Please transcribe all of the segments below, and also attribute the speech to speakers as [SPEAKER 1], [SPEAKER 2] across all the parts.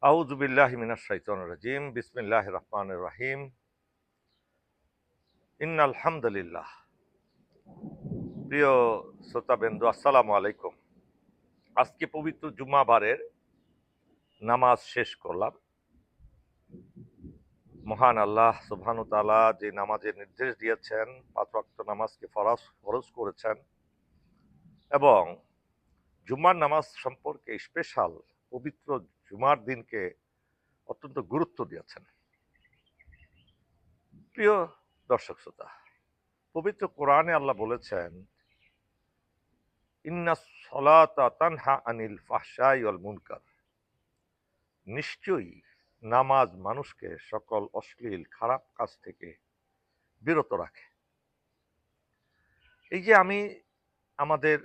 [SPEAKER 1] আউযু বিল্লাহি মিনাশ শাইতানির রাজিম। বিসমিল্লাহির রহমানির রহিম। ইন্নাল হামদুলিল্লাহ। প্রিয় শ্রোতাবৃন্দ, আসসালামু আলাইকুম। আজকে পবিত্র জুমাবারের নামাজ শেষ করলাম। মহান আল্লাহ সুবহানাহু ওয়া তাআলা যে নামাজের নির্দেশ দিয়েছেন, ৫ ওয়াক্ত নামাজকে ফরজ করেছেন এবং জুমার নামাজ সম্পর্কে স্পেশাল পবিত্র জুমার দিনকে অত্যন্ত গুরুত্ব দিয়েছেন। প্রিয় দর্শক শ্রোতা, পবিত্র কোরআনে আল্লাহ বলেছেন, ইন্নাস সলাতা তানহা আনিল ফাহশাই ওয়াল মুনকার। নিশ্চয়ই নামাজ মানুষকে সকল অশ্লীল খারাপ কাজ থেকে বিরত রাখে। এই যে আমি আমাদের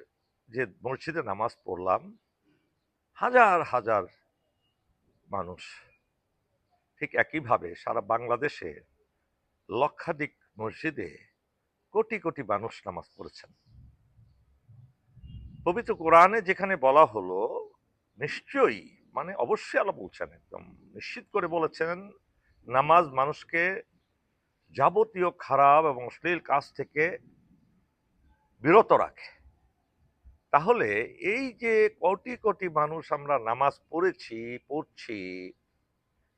[SPEAKER 1] যে মসজিদে নামাজ পড়লাম, হাজার হাজার মানুষ, ঠিক একইভাবে সারা বাংলাদেশে লক্ষাধিক মসজিদে কোটি কোটি মানুষ নামাজ পড়েছেন। পবিত্র কোরআনে যেখানে বলা হলো নিশ্চয়ই, মানে অবশ্যই আল্লাহ বলছেন, একদম নিশ্চিত করে বলেছেন, নামাজ মানুষকে যাবতীয় খারাপ এবং অশ্লীল কাজ থেকে বিরত রাখে। তাহলে এই যে কোটি কোটি মানুষ আমরা নামাজ পড়ছি,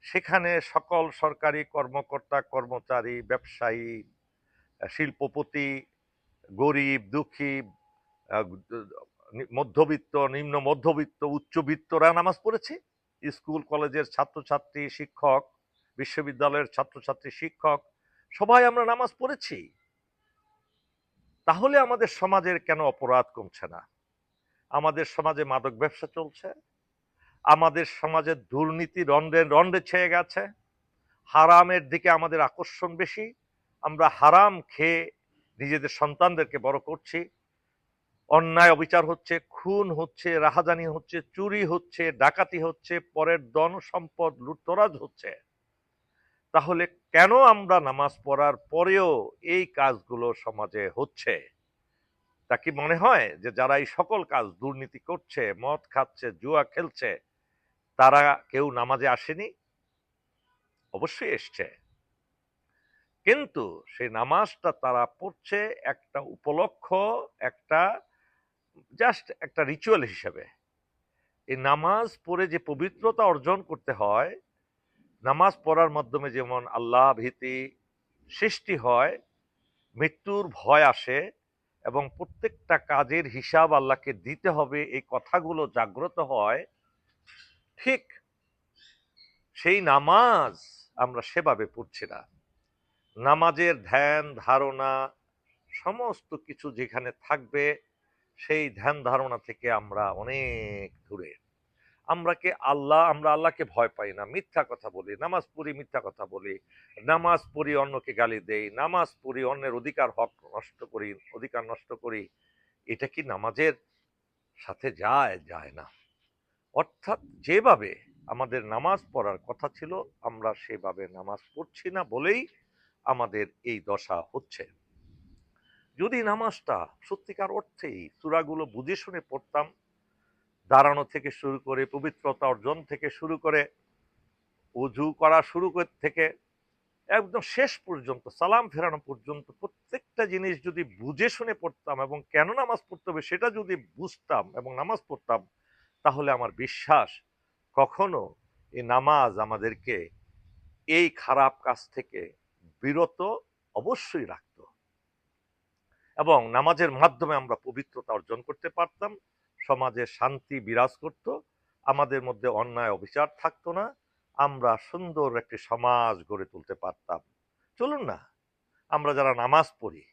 [SPEAKER 1] সেখানে সকল সরকারি কর্মকর্তা কর্মচারী, ব্যবসায়ী, শিল্পপতি, গরিব দুঃখী, মধ্যবিত্ত, নিম্ন মধ্যবিত্ত, উচ্চবিত্তরা নামাজ পড়েছে। স্কুল কলেজের ছাত্রছাত্রী, শিক্ষক, বিশ্ববিদ্যালয়ের ছাত্রছাত্রী, শিক্ষক, সবাই আমরা নামাজ পড়েছি। তাহলে আমাদের সমাজের কেন অপরাধ কমছে না? আমাদের সমাজে মাদক ব্যবসা চলছে, আমাদের সমাজে দুর্নীতি রন্ধ্রে রন্ধ্রে ছেয়ে গেছে, হারামের দিকে আমাদের আকর্ষণ বেশি, আমরা হারাম খেয়ে নিজেদের সন্তানদেরকে বড় করছি। অন্যায় অবিচার হচ্ছে, খুন হচ্ছে, রাহাজানি হচ্ছে, চুরি হচ্ছে, ডাকাতি হচ্ছে, পরের ধন সম্পদ লুটতরাজ হচ্ছে। তাহলে কেন আমরা নামাজ পড়ার পরেও এই কাজগুলো সমাজে হচ্ছে? তা কি মনে হয় যে যারা এই সকল কাজ, দুর্নীতি করছে, মদ খাচ্ছে, জুয়া খেলছে, তারা কেউ নামাজে আসেনি? অবশ্যই এসছে, কিন্তু সেই নামাজটা তারা পড়ছে একটা উপলক্ষ, একটা জাস্ট একটা রিচুয়াল হিসেবে। এই নামাজ পড়ে যে পবিত্রতা অর্জন করতে হয়, নামাজ পড়ার মাধ্যমে যেমন আল্লাহ ভীতি সৃষ্টি হয়, মৃত্যুর ভয় আসে এবং প্রত্যেকটা কাজের হিসাব আল্লাহকে দিতে হবে, এই কথাগুলো জাগ্রত হয়, ঠিক সেই নামাজ আমরা সেভাবে পড়ছি না। নামাজের ধ্যান ধারণা সমস্ত কিছু যেখানে থাকবে, সেই ধ্যান ধারণা থেকে আমরা অনেক দূরে। আমরা আল্লাহকে ভয় পাই না, মিথ্যা কথা বলি, নামাজ পড়ি, মিথ্যা কথা বলি, নামাজ পড়ি, অন্যকে গালি দেই, নামাজ পড়ি, অন্যের অধিকার হক নষ্ট করি, অধিকার নষ্ট করি। এটা কি নামাজের সাথে যায়? যায় না। অর্থাৎ যেভাবে আমাদের নামাজ পড়ার কথা ছিল, আমরা সেভাবে নামাজ পড়ছি না বলেই আমাদের এই দশা হচ্ছে। যদি নামাজটা সত্যিকার অর্থেই সূরাগুলো বুঝে শুনে পড়তাম, দাঁড়ানো থেকে শুরু করে, পবিত্রতা অর্জন থেকে শুরু করে, অজু করা শুরু থেকে একদম শেষ পর্যন্ত, সালাম ফেরানো পর্যন্ত প্রত্যেকটা জিনিস যদি বুঝে শুনে পড়তাম এবং কেন নামাজ পড়তে হবে সেটা যদি বুঝতাম এবং নামাজ পড়তাম, তাহলে আমার বিশ্বাস কখনো এই নামাজ আমাদেরকে এই খারাপ কাজ থেকে বিরত অবশ্যই রাখতো এবং নামাজের মাধ্যমে আমরা পবিত্রতা অর্জন করতে পারতাম, সমাজে শান্তি বিরাজ করত, আমাদের মধ্যে অন্যায় অবিচার থাকতো না, আমরা সুন্দর একটি সমাজ গড়ে তুলতে পারতাম। চলুন না, আমরা যারা নামাজ পড়ি,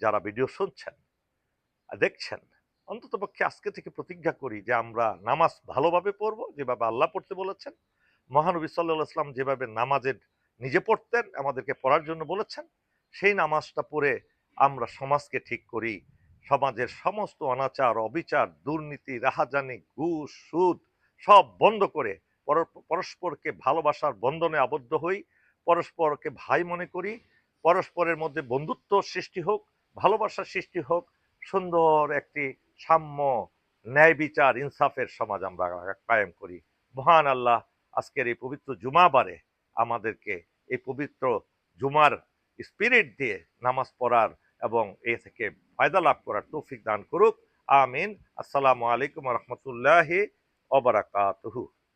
[SPEAKER 1] যারা ভিডিও শুনছেন দেখছেন, অন্ততপক্ষে আজকে থেকে প্রতিজ্ঞা করি যে আমরা নামাজ ভালোভাবে পড়বো, যেভাবে আল্লাহ পড়তে বলেছেন, মহানবী সাল্লাল্লাহু আলাইহি ওয়াসাল্লাম যেভাবে নামাজের নিজে পড়তেন, আমাদেরকে পড়ার জন্য বলেছেন, সেই নামাজটা পড়ে আমরা সমাজকে ঠিক করি। সমাজের সমস্ত অনাচার, অবিচার, দুর্নীতি, রাহাজানি, ঘুষ, সুদ সব বন্ধ করে পরস্পরকে ভালোবাসার বন্ধনে আবদ্ধ হই, পরস্পরকে ভাই মনে করি, পরস্পরের মধ্যে বন্ধুত্ব সৃষ্টি হোক, ভালোবাসার সৃষ্টি হোক, সুন্দর একটি সাম্য, ন্যায় বিচার, ইনসাফের সমাজ আমরা কায়েম করি। মহান আল্লাহ আজকের এই পবিত্র জুমাবারে আমাদেরকে এই পবিত্র জুমার স্পিরিট দিয়ে নামাজ পড়ার এবং এ থেকে ফায়দা লাভ করার তৌফিক দান করুক। আমিন। আসসালামু আলাইকুম ওয়া রাহমাতুল্লাহি ওয়া বারাকাতুহু।